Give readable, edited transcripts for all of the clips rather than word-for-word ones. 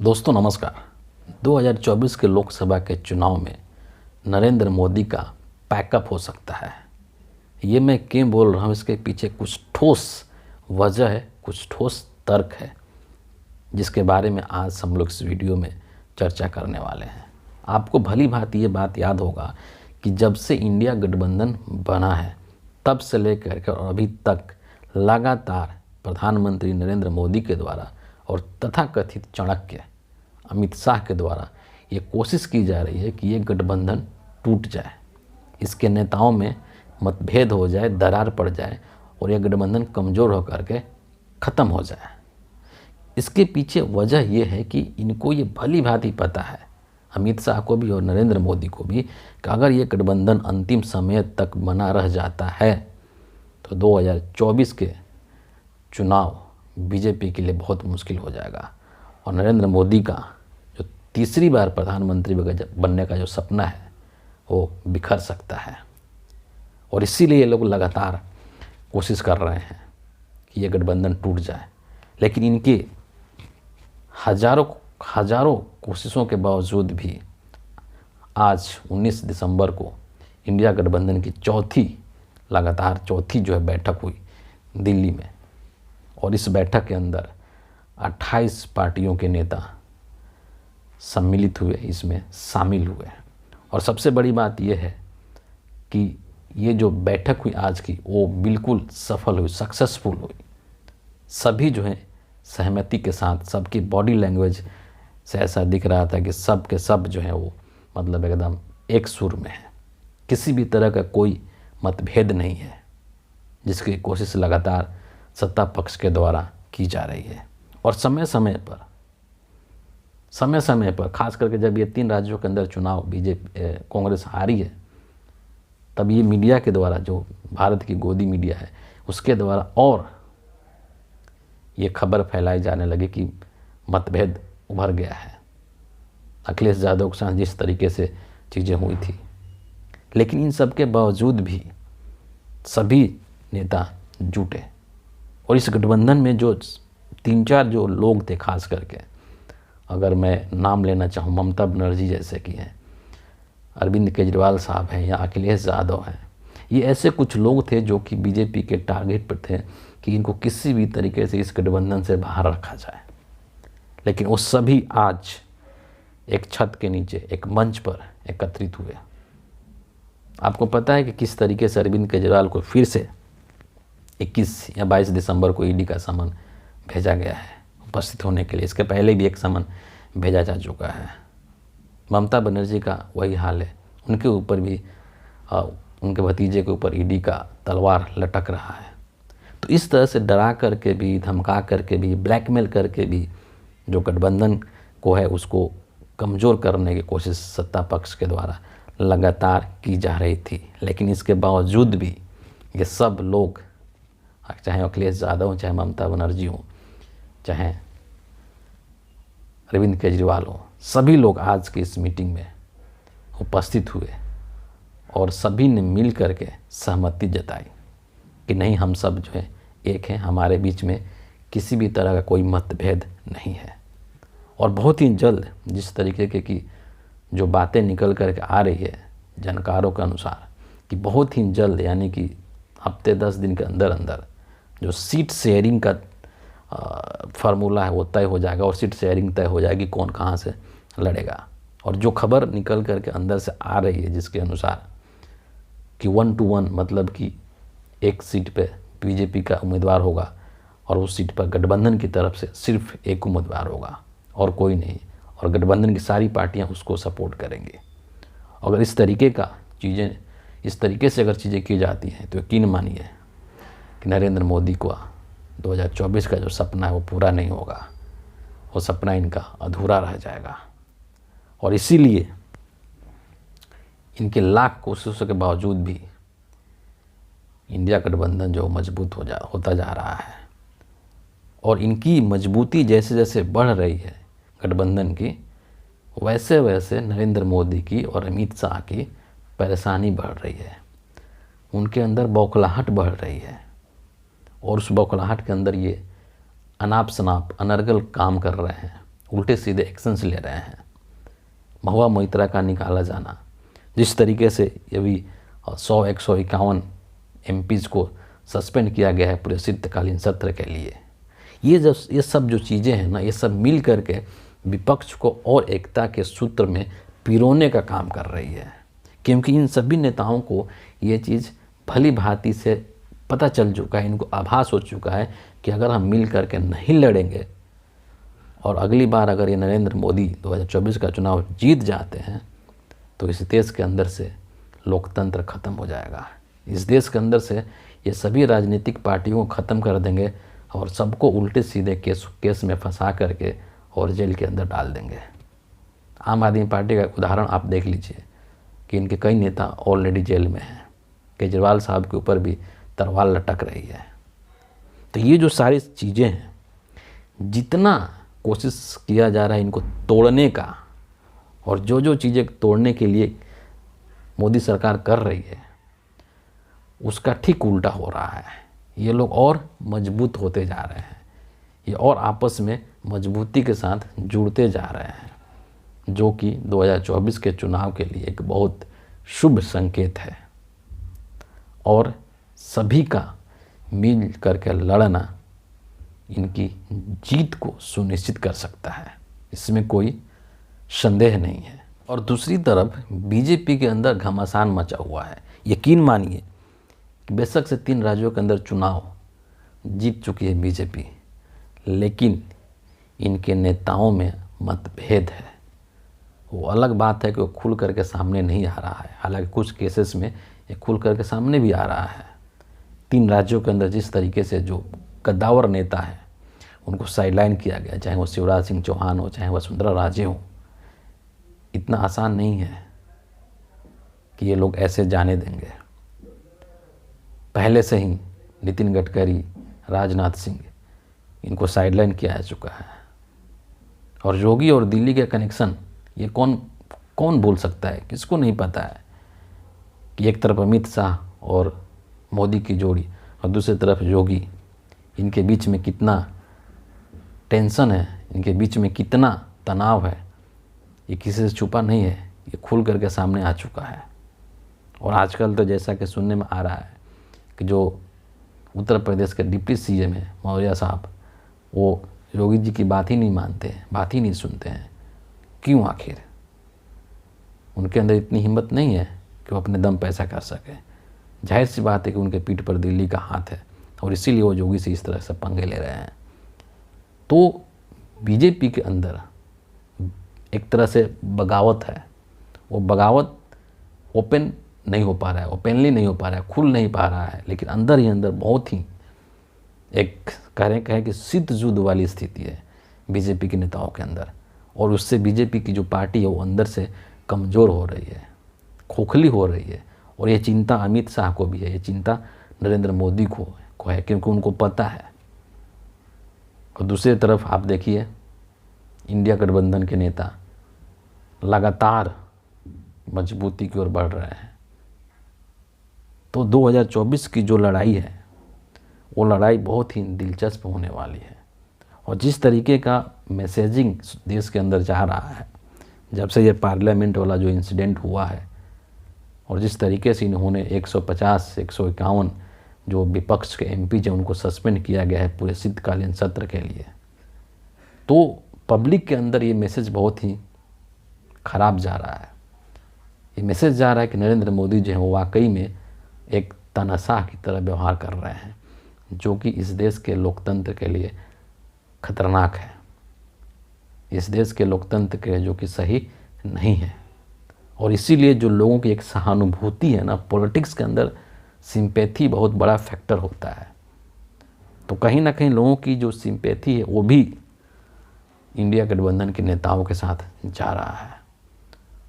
दोस्तों नमस्कार। 2024 के लोकसभा के चुनाव में नरेंद्र मोदी का पैकअप हो सकता है। ये मैं क्यों बोल रहा हूँ, इसके पीछे कुछ ठोस वजह है, कुछ ठोस तर्क है, जिसके बारे में आज हम लोग इस वीडियो में चर्चा करने वाले हैं। आपको भली भांति ये बात याद होगा कि जब से इंडिया गठबंधन बना है तब से लेकर के और अभी तक लगातार प्रधानमंत्री नरेंद्र मोदी के द्वारा और तथाकथित चाणक्य अमित शाह के द्वारा ये कोशिश की जा रही है कि ये गठबंधन टूट जाए, इसके नेताओं में मतभेद हो जाए, दरार पड़ जाए और यह गठबंधन कमज़ोर होकर के ख़त्म हो जाए। इसके पीछे वजह यह है कि इनको ये भली भांति पता है, अमित शाह को भी और नरेंद्र मोदी को भी, कि अगर ये गठबंधन अंतिम समय तक बना रह जाता है तो 2024 के चुनाव बीजेपी के लिए बहुत मुश्किल हो जाएगा और नरेंद्र मोदी का जो तीसरी बार प्रधानमंत्री बनने का जो सपना है वो बिखर सकता है। और इसीलिए ये लोग लगातार कोशिश कर रहे हैं कि ये गठबंधन टूट जाए, लेकिन इनके हजारों कोशिशों के बावजूद भी आज 19 दिसंबर को इंडिया गठबंधन की लगातार चौथी जो है बैठक हुई दिल्ली में, और इस बैठक के अंदर 28 पार्टियों के नेता सम्मिलित हुए, इसमें शामिल हुए। और सबसे बड़ी बात यह है कि ये जो बैठक हुई आज की वो बिल्कुल सफल हुई, सक्सेसफुल हुई। सभी जो है सहमति के साथ, सबकी बॉडी लैंग्वेज से ऐसा दिख रहा था कि सब के सब जो है वो मतलब एकदम एक सुर में है, किसी भी तरह का कोई मतभेद नहीं है, जिसकी कोशिश लगातार सत्ता पक्ष के द्वारा की जा रही है। और समय समय पर खास करके जब ये 3 राज्यों के अंदर चुनाव कांग्रेस हारी है, तब ये मीडिया के द्वारा, जो भारत की गोदी मीडिया है उसके द्वारा और ये खबर फैलाई जाने लगी कि मतभेद उभर गया है, अखिलेश यादव के साथ जिस तरीके से चीज़ें हुई थी। लेकिन इन सब के बावजूद भी सभी नेता जुटे और इस गठबंधन में जो 3-4 जो लोग थे, खास करके अगर मैं नाम लेना चाहूँ, ममता बनर्जी जैसे कि हैं, अरविंद केजरीवाल साहब हैं या अखिलेश यादव हैं, ये ऐसे कुछ लोग थे जो कि बीजेपी के टारगेट पर थे कि इनको किसी भी तरीके से इस गठबंधन से बाहर रखा जाए। लेकिन वो सभी आज एक छत के नीचे, एक मंच पर एकत्रित हुए। आपको पता है कि किस तरीके से अरविंद केजरीवाल को फिर से 21 या 22 दिसंबर को ईडी का समन भेजा गया है उपस्थित होने के लिए। इसके पहले भी एक समन भेजा जा चुका है। ममता बनर्जी का वही हाल है, उनके ऊपर भी उनके भतीजे के ऊपर ईडी का तलवार लटक रहा है। तो इस तरह से डरा करके भी, धमका करके भी, ब्लैकमेल करके भी जो गठबंधन को है उसको कमज़ोर करने की कोशिश सत्ता पक्ष के द्वारा लगातार की जा रही थी। लेकिन इसके बावजूद भी ये सब लोग, चाहे अखिलेश यादव हो, चाहे ममता बनर्जी हो, चाहे अरविंद केजरीवाल हो, सभी लोग आज की इस मीटिंग में उपस्थित हुए और सभी ने मिल करके सहमति जताई कि नहीं, हम सब जो है एक हैं, हमारे बीच में किसी भी तरह का कोई मतभेद नहीं है। और बहुत ही जल्द जिस तरीके की जो बातें निकल करके आ रही है जानकारों के अनुसार, कि बहुत ही जल्द, यानी कि हफ्ते 10 दिन के अंदर अंदर जो सीट शेयरिंग का फार्मूला है वो तय हो जाएगा और सीट शेयरिंग तय हो जाएगी, कौन कहाँ से लड़ेगा। और जो खबर निकल करके अंदर से आ रही है जिसके अनुसार कि 1 to 1, मतलब कि एक सीट पे बीजेपी का उम्मीदवार होगा और उस सीट पर गठबंधन की तरफ से सिर्फ एक उम्मीदवार होगा और कोई नहीं, और गठबंधन की सारी पार्टियां उसको सपोर्ट करेंगी। अगर इस तरीके से अगर चीज़ें की जाती हैं तो यकीन मानिए कि नरेंद्र मोदी को 2024 का जो सपना है वो पूरा नहीं होगा, वो सपना इनका अधूरा रह जाएगा। और इसीलिए इनके लाख कोशिशों के बावजूद भी इंडिया गठबंधन जो मजबूत होता जा रहा है, और इनकी मजबूती जैसे जैसे बढ़ रही है गठबंधन की, वैसे वैसे नरेंद्र मोदी की और अमित शाह की परेशानी बढ़ रही है, उनके अंदर बौखलाहट बढ़ रही है। और उस बौखलाहट के अंदर ये अनाप शनाप अनर्गल काम कर रहे हैं, उल्टे सीधे एक्शंस ले रहे हैं। महुआ मोइत्रा का निकाला जाना, जिस तरीके से अभी 151 MPs को सस्पेंड किया गया है पूरे शीतकालीन सत्र के लिए, ये सब जो चीज़ें हैं ना, ये सब मिल करके विपक्ष को और एकता के सूत्र में पिरोने का काम कर रही है। क्योंकि इन सभी नेताओं को ये चीज़ भली भांति से पता चल चुका है, इनको आभास हो चुका है कि अगर हम मिल करके नहीं लड़ेंगे और अगली बार अगर ये नरेंद्र मोदी 2024 का चुनाव जीत जाते हैं तो इस देश के अंदर से लोकतंत्र ख़त्म हो जाएगा। इस देश के अंदर से ये सभी राजनीतिक पार्टियों को ख़त्म कर देंगे और सबको उल्टे सीधे केस में फंसा करके और जेल के अंदर डाल देंगे। आम आदमी पार्टी का उदाहरण आप देख लीजिए कि इनके कई नेता ऑलरेडी जेल में हैं। केजरीवाल साहब के ऊपर भी तलवार लटक रही है। तो ये जो सारी चीज़ें हैं, जितना कोशिश किया जा रहा है इनको तोड़ने का, और जो जो चीज़ें तोड़ने के लिए मोदी सरकार कर रही है उसका ठीक उल्टा हो रहा है। ये लोग और मजबूत होते जा रहे हैं, ये और आपस में मजबूती के साथ जुड़ते जा रहे हैं, जो कि 2024 के चुनाव के लिए एक बहुत शुभ संकेत है। और सभी का मिल करके लड़ना इनकी जीत को सुनिश्चित कर सकता है, इसमें कोई संदेह नहीं है। और दूसरी तरफ बीजेपी के अंदर घमासान मचा हुआ है। यकीन मानिए कि बेशक से 3 राज्यों के अंदर चुनाव जीत चुकी है बीजेपी, लेकिन इनके नेताओं में मतभेद है। वो अलग बात है कि वो खुल करके सामने नहीं आ रहा है, हालांकि कुछ केसेस में ये खुल करके सामने भी आ रहा है। 3 राज्यों के अंदर जिस तरीके से जो कद्दावर नेता है उनको साइडलाइन किया गया, चाहे वो शिवराज सिंह चौहान हो, चाहे वसुंधरा राजे हो, इतना आसान नहीं है कि ये लोग ऐसे जाने देंगे। पहले से ही नितिन गडकरी, राजनाथ सिंह, इनको साइडलाइन किया जा चुका है। और योगी और दिल्ली के कनेक्शन ये कौन बोल सकता है, किसको नहीं पता है कि एक तरफ अमित शाह और मोदी की जोड़ी और दूसरी तरफ योगी, इनके बीच में कितना टेंशन है, इनके बीच में कितना तनाव है, ये किसी से छुपा नहीं है, ये खुल करके सामने आ चुका है। और आजकल तो जैसा कि सुनने में आ रहा है कि जो उत्तर प्रदेश के डिप्टी CM है मौर्य साहब, वो योगी जी की बात ही नहीं मानते हैं, बात ही नहीं सुनते हैं। क्यों? आखिर उनके अंदर इतनी हिम्मत नहीं है कि वो अपने दम पे ऐसा कर सके। जाहिर सी बात है कि उनके पीठ पर दिल्ली का हाथ है और इसीलिए वो योगी से इस तरह से पंगे ले रहे हैं। तो बीजेपी के अंदर एक तरह से बगावत है। वो बगावत ओपन नहीं हो पा रहा है, ओपनली नहीं हो पा रहा है, खुल नहीं पा रहा है, लेकिन अंदर ही अंदर बहुत ही एक कहें कि शीत युद्ध वाली स्थिति है बीजेपी के नेताओं के अंदर। और उससे बीजेपी की जो पार्टी है वो अंदर से कमज़ोर हो रही है, खोखली हो रही है। और ये चिंता अमित शाह को भी है, ये चिंता नरेंद्र मोदी को है, क्योंकि उनको पता है। और दूसरी तरफ आप देखिए इंडिया गठबंधन के नेता लगातार मजबूती की ओर बढ़ रहे हैं। तो 2024 की जो लड़ाई है वो लड़ाई बहुत ही दिलचस्प होने वाली है। और जिस तरीके का मैसेजिंग देश के अंदर जा रहा है, जब से ये पार्लियामेंट वाला जो इंसिडेंट हुआ है और जिस तरीके से इन्होंने 150 151 जो विपक्ष के MP जो उनको सस्पेंड किया गया है पूरे शीतकालीन सत्र के लिए, तो पब्लिक के अंदर ये मैसेज बहुत ही ख़राब जा रहा है। ये मैसेज जा रहा है कि नरेंद्र मोदी जो है वो वाकई में एक तानाशाह की तरह व्यवहार कर रहे हैं, जो कि इस देश के लोकतंत्र के लिए खतरनाक है, इस देश के लोकतंत्र के जो कि सही नहीं है। और इसीलिए जो लोगों की एक सहानुभूति है ना, पॉलिटिक्स के अंदर सिंपैथी बहुत बड़ा फैक्टर होता है। तो कहीं ना कहीं लोगों की जो सिंपैथी है वो भी इंडिया गठबंधन के नेताओं के साथ जा रहा है,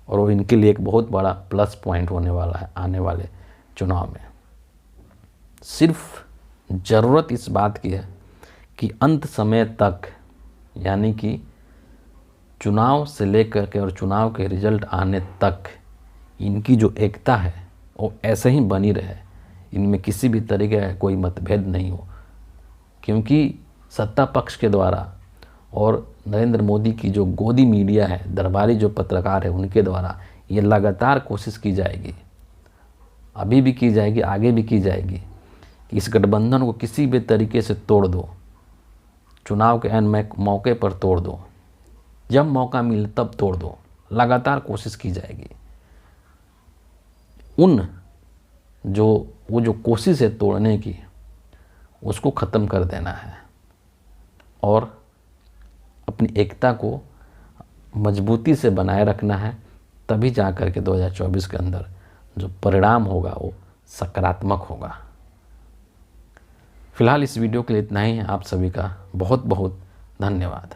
और वो इनके लिए एक बहुत बड़ा प्लस पॉइंट होने वाला है आने वाले चुनाव में। सिर्फ ज़रूरत इस बात की है कि अंत समय तक, यानी कि चुनाव से लेकर के और चुनाव के रिजल्ट आने तक इनकी जो एकता है वो ऐसे ही बनी रहे, इनमें किसी भी तरीके का कोई मतभेद नहीं हो। क्योंकि सत्ता पक्ष के द्वारा और नरेंद्र मोदी की जो गोदी मीडिया है, दरबारी जो पत्रकार है, उनके द्वारा ये लगातार कोशिश की जाएगी, अभी भी की जाएगी, आगे भी की जाएगी कि इस गठबंधन को किसी भी तरीके से तोड़ दो, चुनाव के ऐन मौके पर तोड़ दो, जब मौका मिले तब तोड़ दो। लगातार कोशिश की जाएगी। वो जो कोशिश है तोड़ने की, उसको ख़त्म कर देना है और अपनी एकता को मजबूती से बनाए रखना है। तभी जा कर के 2024 के अंदर जो परिणाम होगा वो सकारात्मक होगा। फिलहाल इस वीडियो के लिए इतना ही है। आप सभी का बहुत बहुत धन्यवाद।